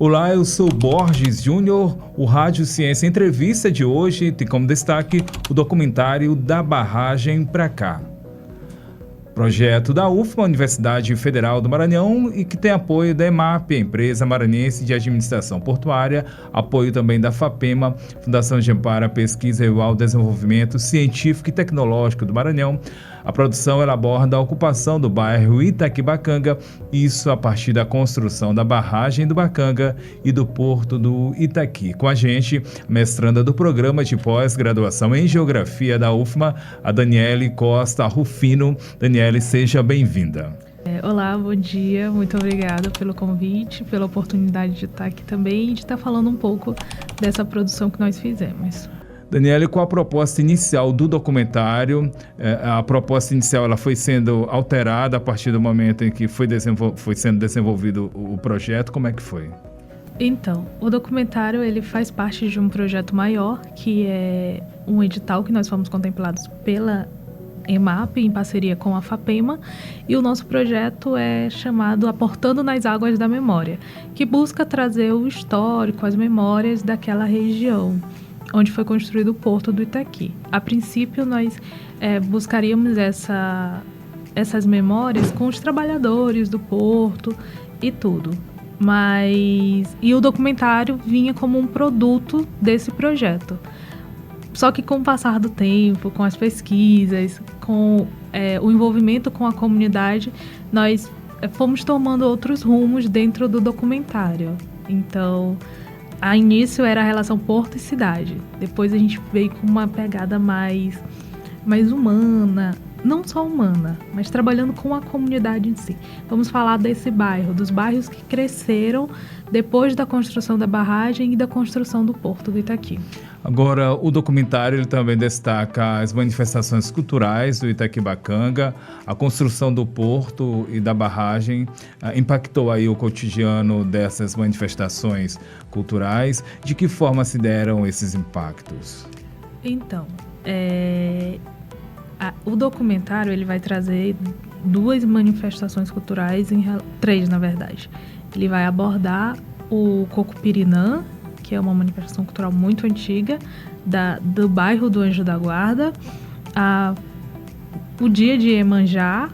Olá, eu sou Borges Júnior. O Rádio Ciência Entrevista de hoje tem como destaque o documentário Da Barragem Pra Cá. Projeto da UFMA, Universidade Federal do Maranhão, e que tem apoio da EMAP, a Empresa Maranhense de Administração Portuária, apoio também da FAPEMA, Fundação de Amparo à Pesquisa e ao Desenvolvimento Científico e Tecnológico do Maranhão. A produção ela aborda a ocupação do bairro Itaquibacanga, isso a partir da construção da barragem do Bacanga e do porto do Itaqui. Com a gente, mestranda do programa de pós-graduação em Geografia da UFMA, a Daniele Costa Rufino. Daniele, seja bem-vinda. Olá, bom dia, muito obrigada pelo convite, pela oportunidade de estar aqui também e de estar falando um pouco dessa produção que nós fizemos. Daniele, qual a proposta inicial do documentário? A proposta inicial ela foi sendo alterada a partir do momento em que foi sendo desenvolvido o projeto. Como é que foi? Então, o documentário ele faz parte de um projeto maior, que é um edital que nós fomos contemplados pela EMAP, em parceria com a FAPEMA, e o nosso projeto é chamado Aportando nas Águas da Memória, que busca trazer o histórico, as memórias daquela região onde foi construído o porto do Itaqui. A princípio, nós buscaríamos essas memórias com os trabalhadores do porto e tudo. E o documentário vinha como um produto desse projeto. Só que com o passar do tempo, com as pesquisas, com o envolvimento com a comunidade, nós fomos tomando outros rumos dentro do documentário. Então, a início era a relação porto e cidade. Depois a gente veio com uma pegada mais humana, não só humana, mas trabalhando com a comunidade em si. Vamos falar desse bairro, dos bairros que cresceram depois da construção da barragem e da construção do porto do Itaqui. Agora, o documentário ele também destaca as manifestações culturais do Itaquibacanga, a construção do porto e da barragem impactou aí o cotidiano dessas manifestações culturais. De que forma se deram esses impactos? Então, o documentário ele vai trazer duas manifestações culturais, três na verdade. Ele vai abordar o Cocupirinã, que é uma manifestação cultural muito antiga, do bairro do Anjo da Guarda, o dia de Iemanjá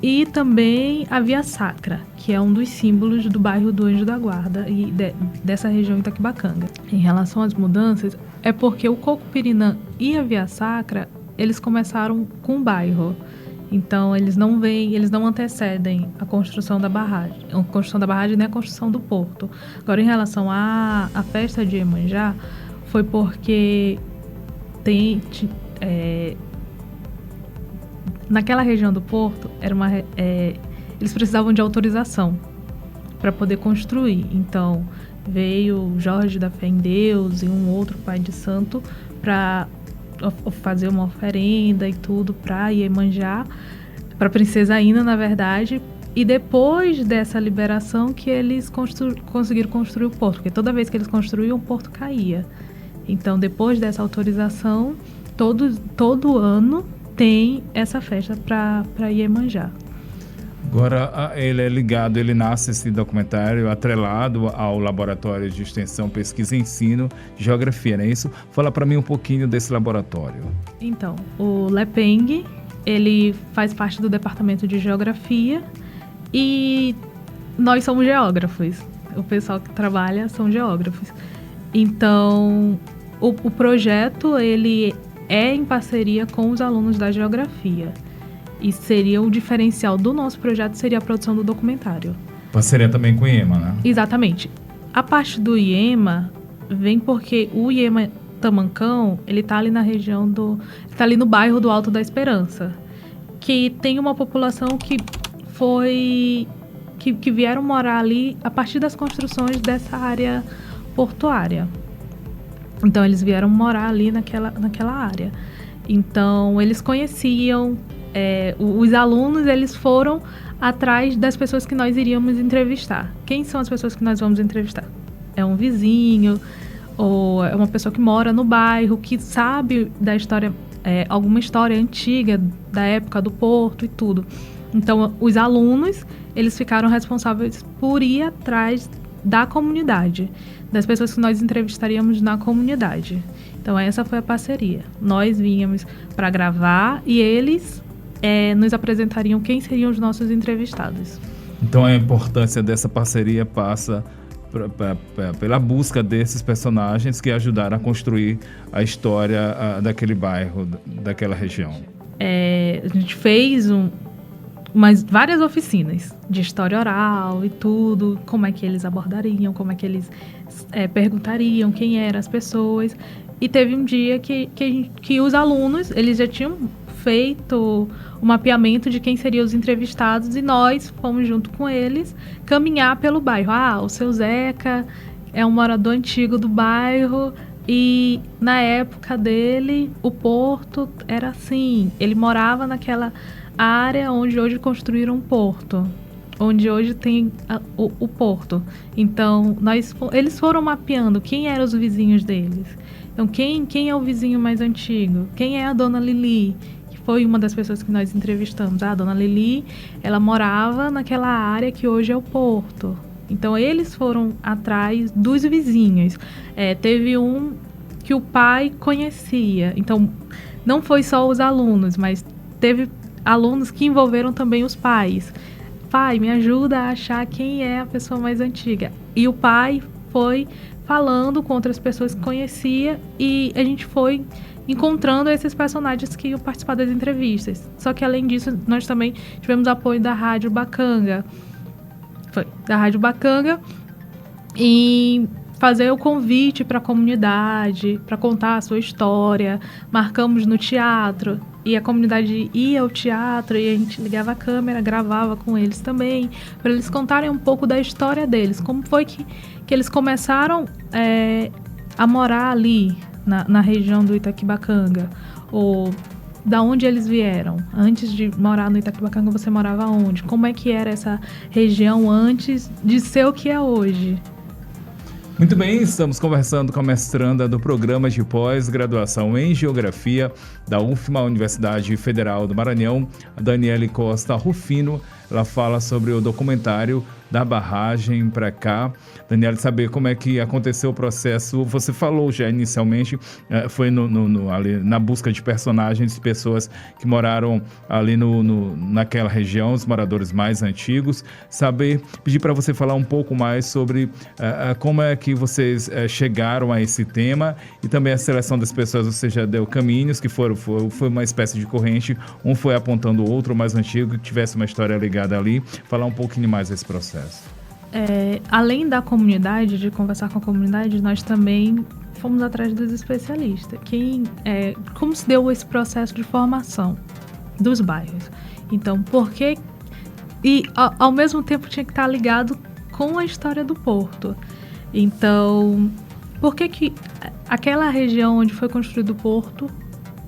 e também a Via Sacra, que é um dos símbolos do bairro do Anjo da Guarda e dessa região Itaquibacanga. Em relação às mudanças, é porque o Cocupirinã e a Via Sacra, eles começaram com o bairro. Então, eles não antecedem a construção da barragem. A construção da barragem nem a construção do porto. Agora, em relação à festa de Iemanjá, foi porque naquela região do porto, eles precisavam de autorização para poder construir. Então, veio Jorge da Fé em Deus e um outro pai de santo para fazer uma oferenda e tudo para Iemanjá, para a princesa Ina, na verdade, e depois dessa liberação que eles conseguiram construir o porto, porque toda vez que eles construíam, o porto caía. Então, depois dessa autorização, todo ano tem essa festa para Iemanjá. Agora, ele nasce esse documentário atrelado ao Laboratório de Extensão, Pesquisa e Ensino de Geografia, não é isso? Fala para mim um pouquinho desse laboratório. Então, o LEPENG, ele faz parte do Departamento de Geografia e nós somos geógrafos. O pessoal que trabalha são geógrafos. Então, o projeto, ele é em parceria com os alunos da Geografia. E seria o diferencial do nosso projeto, seria a produção do documentário. Parceria também com o IEMA, né? Exatamente. A parte do IEMA vem porque o IEMA Tamancão, ele está ali na região está ali no bairro do Alto da Esperança, que tem uma população que vieram morar ali a partir das construções dessa área portuária. Então, eles vieram morar ali naquela área. Então, eles conheciam... os alunos, eles foram atrás das pessoas que nós iríamos entrevistar. Quem são as pessoas que nós vamos entrevistar? É um vizinho, ou é uma pessoa que mora no bairro, que sabe da história, alguma história antiga da época do porto e tudo. Então, os alunos, eles ficaram responsáveis por ir atrás da comunidade, das pessoas que nós entrevistaríamos na comunidade. Então, essa foi a parceria. Nós vínhamos para gravar e eles nos apresentariam quem seriam os nossos entrevistados. Então, a importância dessa parceria passa pela busca desses personagens que ajudaram a construir a história daquele bairro, daquela região. A gente fez várias oficinas de história oral e tudo, como é que eles abordariam, como é que eles perguntariam quem eram as pessoas. E teve um dia que os alunos, eles já tinham feito o mapeamento de quem seriam os entrevistados e nós fomos junto com eles caminhar pelo bairro. O seu Zeca é um morador antigo do bairro e na época dele o porto era assim, ele morava naquela área onde hoje construíram um porto, onde hoje tem o porto. Então eles foram mapeando quem eram os vizinhos deles. Então quem é o vizinho mais antigo? Quem é a dona Lili? Foi uma das pessoas que nós entrevistamos. A dona Lili, ela morava naquela área que hoje é o porto. Então, eles foram atrás dos vizinhos. Teve um que o pai conhecia. Então, não foi só os alunos, mas teve alunos que envolveram também os pais. Pai, me ajuda a achar quem é a pessoa mais antiga. E o pai foi falando com outras pessoas que conhecia e a gente foi encontrando esses personagens que iam participar das entrevistas. Só que, além disso, nós também tivemos apoio da Rádio Bacanga. E fazer o convite para a comunidade, para contar a sua história. Marcamos no teatro e a comunidade ia ao teatro e a gente ligava a câmera, gravava com eles também, para eles contarem um pouco da história deles. Como foi que eles começaram a morar ali, na região do Itaquibacanga, ou da onde eles vieram. Antes de morar no Itaquibacanga, você morava onde? Como é que era essa região antes de ser o que é hoje? Muito bem, estamos conversando com a mestranda do Programa de Pós-Graduação em Geografia da UFMA, Universidade Federal do Maranhão, a Daniele Costa Rufino. Ela fala sobre o documentário da barragem para cá. Daniele, saber como é que aconteceu o processo. Você falou já inicialmente, foi ali na busca de personagens, pessoas que moraram ali naquela região, os moradores mais antigos. Pedir para você falar um pouco mais sobre como é que vocês chegaram a esse tema e também a seleção das pessoas. Você já deu caminhos que foi uma espécie de corrente, um foi apontando o outro mais antigo, que tivesse uma história ligada ali. Falar um pouquinho mais desse processo. Além da comunidade, de conversar com a comunidade, nós também fomos atrás dos especialistas. Como se deu esse processo de formação dos bairros? Então, por que... E, ao mesmo tempo, tinha que estar ligado com a história do porto. Então, por que aquela região onde foi construído o porto,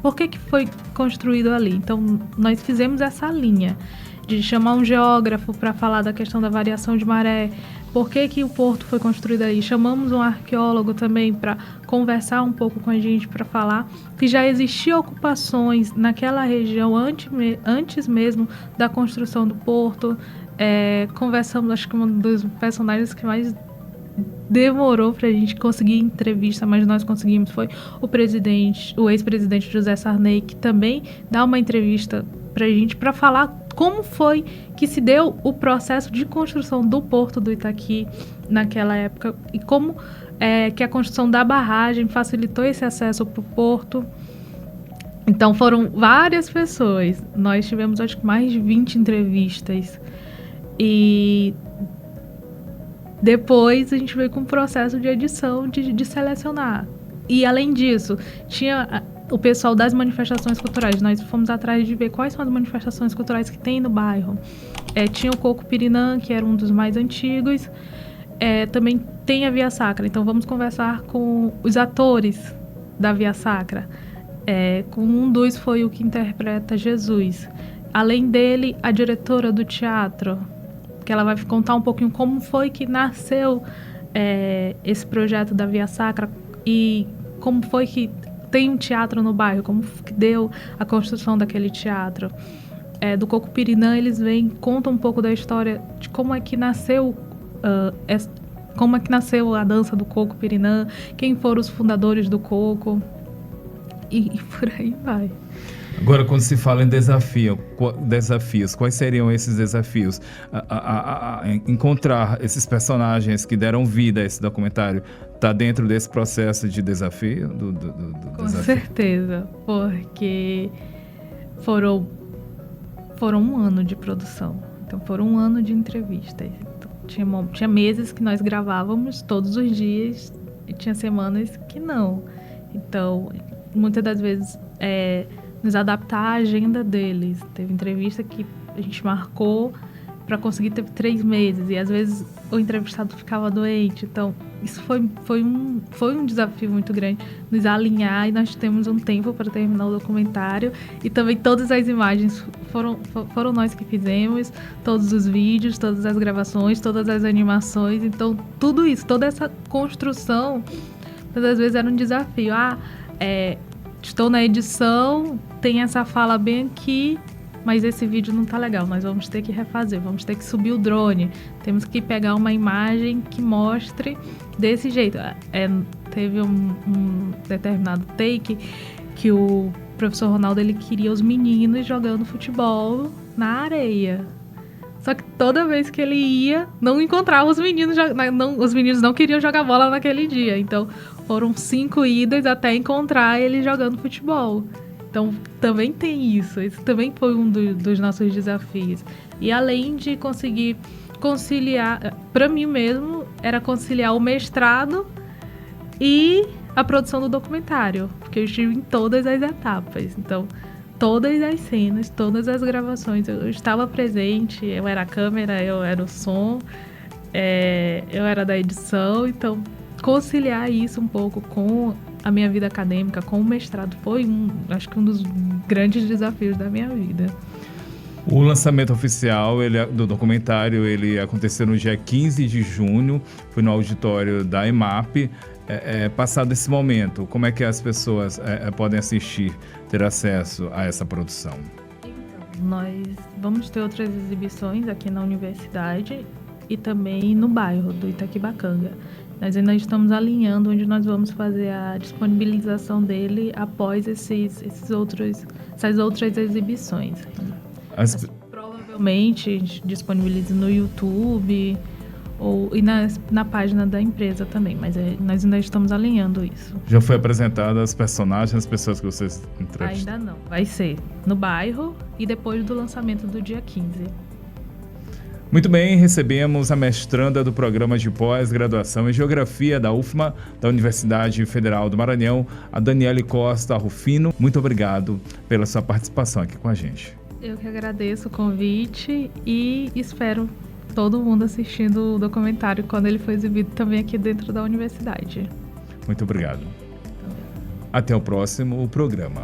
por que foi construído ali? Então, nós fizemos essa linha de chamar um geógrafo para falar da questão da variação de maré, por que o porto foi construído aí. Chamamos um arqueólogo também para conversar um pouco com a gente, para falar que já existiam ocupações naquela região antes mesmo da construção do porto. Conversamos, acho que um dos personagens que mais demorou para a gente conseguir entrevista, mas nós conseguimos, foi o ex-presidente José Sarney, que também dá uma entrevista para a gente, para falar como foi que se deu o processo de construção do Porto do Itaqui naquela época e como que a construção da barragem facilitou esse acesso para o porto. Então foram várias pessoas, nós tivemos acho que mais de 20 entrevistas e depois a gente veio com o processo de edição de selecionar. E além disso, tinha o pessoal das manifestações culturais. Nós fomos atrás de ver quais são as manifestações culturais que tem no bairro. Tinha o Coco Pirinã, que era um dos mais antigos. Também tem a Via Sacra. Então vamos conversar com os atores da Via Sacra. Com um dos foi o que interpreta Jesus. Além dele, a diretora do teatro, que ela vai contar um pouquinho como foi que nasceu esse projeto da Via Sacra e como foi que tem um teatro no bairro, como que deu a construção daquele teatro. Do Coco Pirinã, eles contam um pouco da história de como é que nasceu como é que nasceu a dança do coco Pirinã, quem foram os fundadores do coco, e por aí vai. Agora, quando se fala em desafios, quais seriam esses desafios? Encontrar esses personagens que deram vida a esse documentário está dentro desse processo de desafio? Com certeza, porque foram um ano de produção, então foram um ano de entrevistas. Então, tinha meses que nós gravávamos todos os dias e tinha semanas que não. Então, muitas das vezes, nos adaptar à agenda deles. Teve entrevista que a gente marcou para conseguir ter 3 meses e às vezes o entrevistado ficava doente. Então, isso foi um desafio muito grande, nos alinhar, e nós temos um tempo para terminar o documentário. E também todas as imagens foram nós que fizemos, todos os vídeos, todas as gravações, todas as animações. Então, tudo isso, toda essa construção, muitas vezes era um desafio. Estou na edição, tem essa fala bem aqui, mas esse vídeo não tá legal, nós vamos ter que refazer, vamos ter que subir o drone, temos que pegar uma imagem que mostre desse jeito. Teve um determinado take que o professor Ronaldo, ele queria os meninos jogando futebol na areia. Só que toda vez que ele ia, não encontrava os meninos. Os meninos não queriam jogar bola naquele dia. Então, foram 5 idas até encontrar ele jogando futebol. Então, também tem isso. Esse também foi um dos nossos desafios. E além de conseguir conciliar, para mim mesmo, era conciliar o mestrado e a produção do documentário. Porque eu estive em todas as etapas. Então, todas as cenas, todas as gravações, eu estava presente, eu era a câmera, eu era o som, eu era da edição. Então, conciliar isso um pouco com a minha vida acadêmica, com o mestrado, foi acho que um dos grandes desafios da minha vida. O lançamento oficial do documentário, ele aconteceu no dia 15 de junho, foi no auditório da EMAP. Passado esse momento, como é que as pessoas podem assistir, ter acesso a essa produção? Então, nós vamos ter outras exibições aqui na universidade e também no bairro do Itaquibacanga. Nós ainda estamos alinhando onde nós vamos fazer a disponibilização dele após essas outras exibições. Provavelmente a gente disponibiliza no YouTube e na página da empresa também, mas nós ainda estamos alinhando isso. Já foi apresentado as personagens, as pessoas que vocês entrevistaram? Ainda não, vai ser no bairro e depois do lançamento do dia 15. Muito bem, recebemos a mestranda do programa de pós-graduação em Geografia da UFMA, da Universidade Federal do Maranhão, a Daniele Costa Rufino. Muito obrigado pela sua participação aqui com a gente. Eu que agradeço o convite e espero todo mundo assistindo o documentário quando ele for exibido também aqui dentro da universidade. Muito obrigado. Até o próximo programa.